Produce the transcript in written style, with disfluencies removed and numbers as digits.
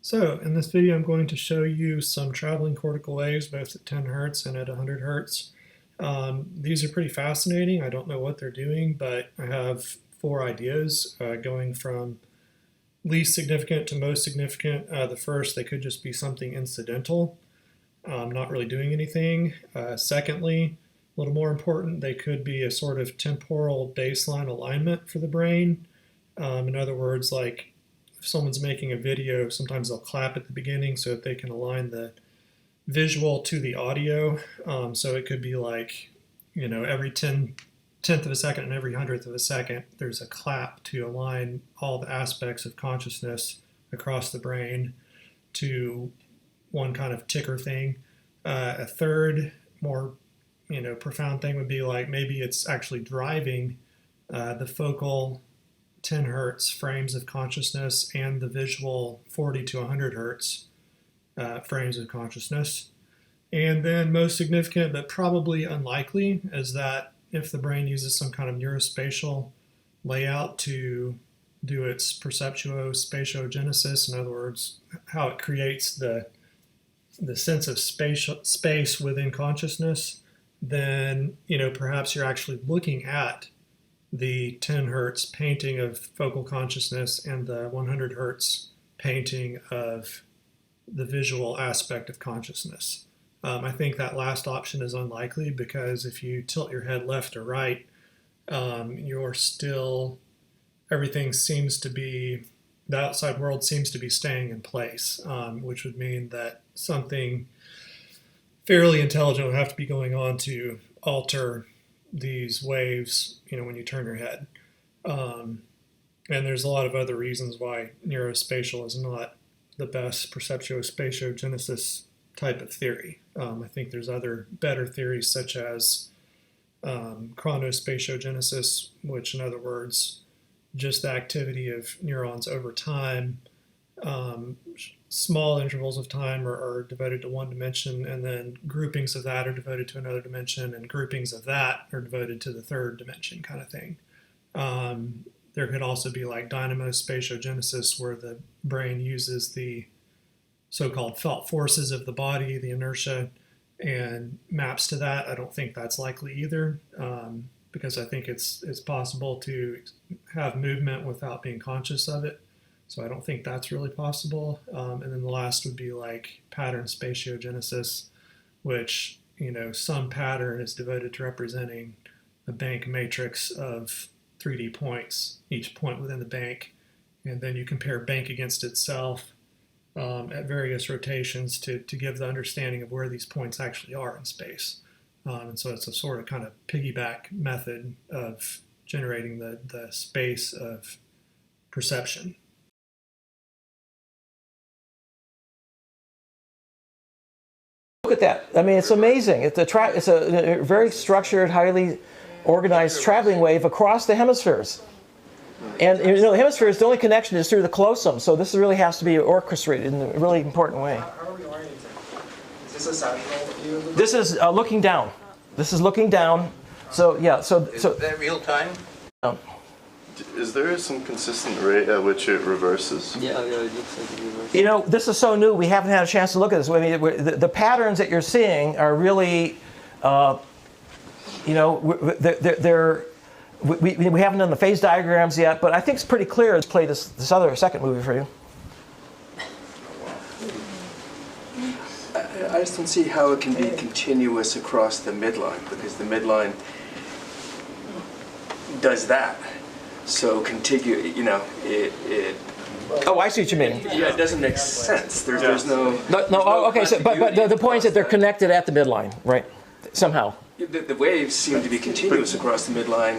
So in this video I'm going to show you some traveling cortical waves both at 10 Hertz and at 100 Hertz. These are pretty fascinating. I don't know what they're doing, but I have four ideas going from least significant to most significant. The first, they could just be something incidental, not really doing anything. Secondly, a little more important, they could be a sort of temporal baseline alignment for the brain. In other words, like if someone's making a video, sometimes they'll clap at the beginning so that they can align the visual to the audio. So it could be like, you know, every tenth of a second and every 100th of a second, there's a clap to align all the aspects of consciousness across the brain to one kind of ticker thing. A third, more profound thing would be like maybe it's actually driving the focal 10 Hertz frames of consciousness and the visual 40 to 100 Hertz frames of consciousness. And then most significant, but probably unlikely, is that if the brain uses some kind of neurospatial layout to do its perceptuo-spatiogenesis, in other words, how it creates the sense of space within consciousness, then perhaps you're actually looking at the 10 Hertz painting of focal consciousness and the 100 Hertz painting of the visual aspect of consciousness. I think that last option is unlikely because if you tilt your head left or right, everything seems to be, the outside world seems to be staying in place, which would mean that something fairly intelligent would have to be going on to alter these waves, when you turn your head. And there's a lot of other reasons why neurospatial is not the best perceptuo-spatiogenesis type of theory. I think there's other better theories such as chronospatiogenesis, which in other words, just the activity of neurons over time. Small intervals of time are devoted to one dimension, and then groupings of that are devoted to another dimension, and groupings of that are devoted to the third dimension kind of thing. There could also be like dynamospatiogenesis, where the brain uses the so-called felt forces of the body, the inertia, and maps to that. I don't think that's likely either, because I think it's possible to have movement without being conscious of it. So I don't think that's really possible. And then the last would be like pattern spatiogenesis, which, some pattern is devoted to representing a bank matrix of 3D points, each point within the bank. And then you compare bank against itself at various rotations to give the understanding of where these points actually are in space. And so it's a sort of kind of piggyback method of generating the space of perception. Look at that. I mean, it's amazing. It's a very structured, highly organized traveling wave across the hemispheres. And the hemispheres, the only connection is through the claustrum, so this really has to be orchestrated in a really important way. How are we orienting? Is this a sagittal view? This is looking down. This is looking down. So yeah. So is that real time? Is there some consistent rate at which it reverses? Yeah, it looks like it reverses. This is so new. We haven't had a chance to look at this. I mean, the patterns that you're seeing are really, we haven't done the phase diagrams yet, but I think it's pretty clear. Let's play this second movie for you. I just don't see how it can be continuous across the midline, because the midline does that. So contiguous, Oh, I see what you mean. Yeah, it doesn't make sense. There's no. Okay. So, but the point is that they're connected at the midline, right? Somehow. The waves seem to be continuous across the midline,